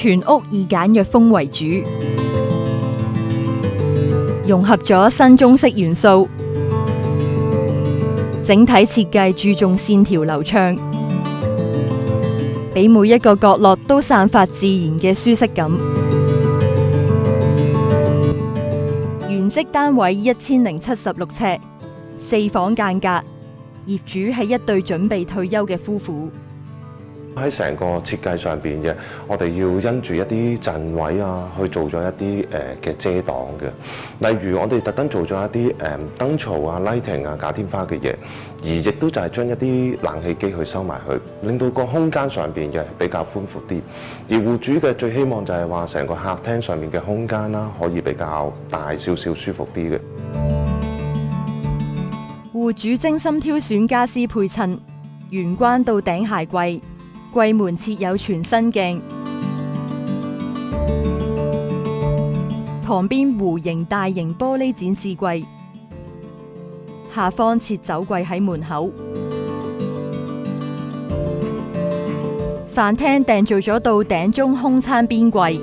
全屋以簡約風為主，融合咗新中式元素，整體設計注重線條流暢，俾每一個角落都散發自然嘅舒適感。原則單位1076尺，4房間隔，業主係一對準備退休嘅夫婦。喺成個設計上邊嘅，我哋要因住一啲陣位啊，去做咗一啲嘅遮擋嘅。例如我哋特登做咗一啲燈槽啊、lighting 啊、假天花嘅嘢，而亦都就係將一啲冷氣機去收埋去，令到個空間上邊嘅比較寬闊啲。而戶主嘅最希望就係話，成個客廳上面嘅空間啦，可以比較大少少、舒服啲嘅。戶主精心挑選家私配襯，玄關到頂鞋櫃。櫃門設有全身鏡，旁邊弧形大型玻璃展示櫃，下方設酒櫃喺門口。飯廳訂做咗到頂中空餐邊櫃，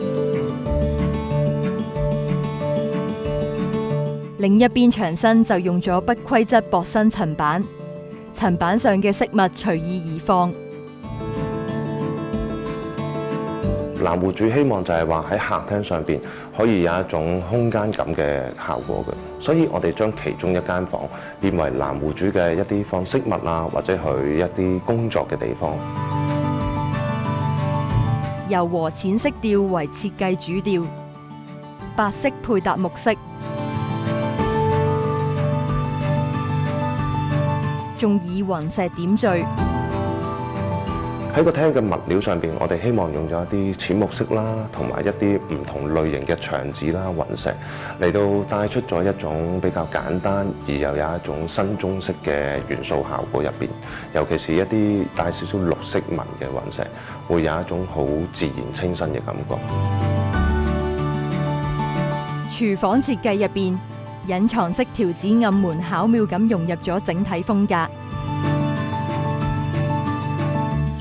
另一邊牆身就用咗不規則薄身層板，層板上嘅飾物隨意而放。男戶主希望就係話喺客廳上邊可以有一種空間感嘅效果嘅，所以我哋將其中一間房變為男戶主嘅一啲放飾物啊，或者佢一啲工作嘅地方。柔和淺色調為設計主調，白色配搭木色，仲以雲石點綴。喺個廳嘅物料上邊，我哋希望用咗一啲淺木色啦，同埋一啲唔同類型嘅牆紙啦、雲石，嚟到帶出咗一種比較簡單而又有一種新中式嘅元素效果入邊。尤其是一啲帶少少綠色紋嘅雲石，會有一種好自然清新嘅感覺。廚房設計入邊，隱藏式條子暗門巧妙咁融入咗整體風格。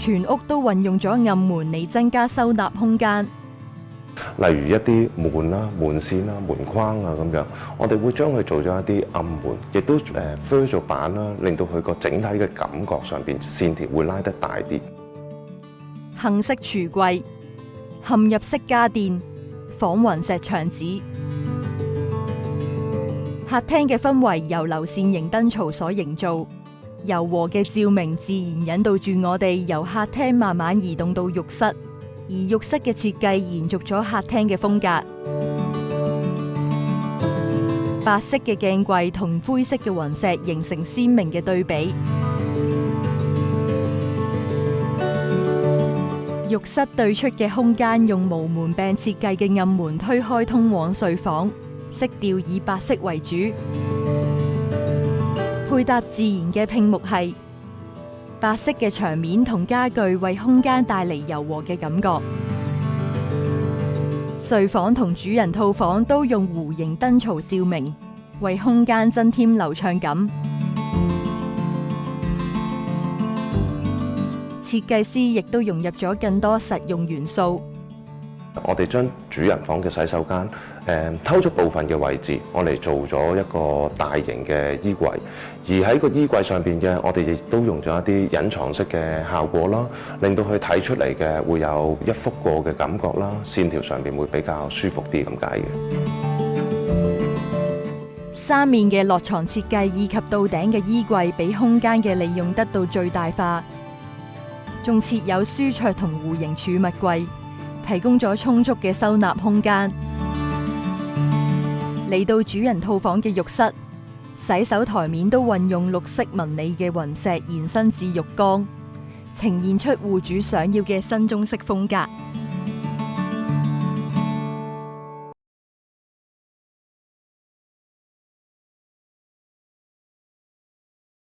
全屋都運用咗暗門嚟增加收納空間，例如一啲門啦、門線啦、門框啊咁樣，我哋會將佢做咗一啲暗門，亦都封咗板啦，令到佢個整體嘅感覺上邊線條會拉得大啲。杏色櫥櫃、嵌入式家電、仿雲石牆紙，客廳嘅氛圍由流線型燈槽所營造。柔和嘅照明自然引導住我哋由客廳慢慢移動到浴室，而浴室嘅設計延續咗客廳嘅風格。白色嘅鏡櫃同灰色嘅雲石形成鮮明嘅對比。浴室對出嘅空間用無門柄設計嘅暗門推開通往睡房，色調以白色為主。配搭自然嘅拼木係白色嘅牆面同家具，為空間帶嚟柔和嘅感覺。睡房同主人套房都用弧形燈槽照明，為空間增添流暢感。設計師亦都融入咗更多實用元素。我哋將主人房嘅洗手間偷咗部分嘅位置，我哋做咗一個大型嘅衣櫃，而喺個衣櫃上邊嘅，我哋亦都用咗一啲隱藏式嘅效果啦，令到佢睇出嚟嘅會有一幅過嘅感覺啦，線條上邊會比較舒服啲咁解嘅。三面嘅落床設計以及到頂嘅衣櫃，俾空間嘅利用得到最大化，仲設有書桌同弧形儲物櫃，提供咗充足嘅收納空間。嚟到主人套房嘅浴室，洗手台面都運用綠色紋理嘅雲石延伸至浴缸，呈現出戶主想要嘅新中式風格。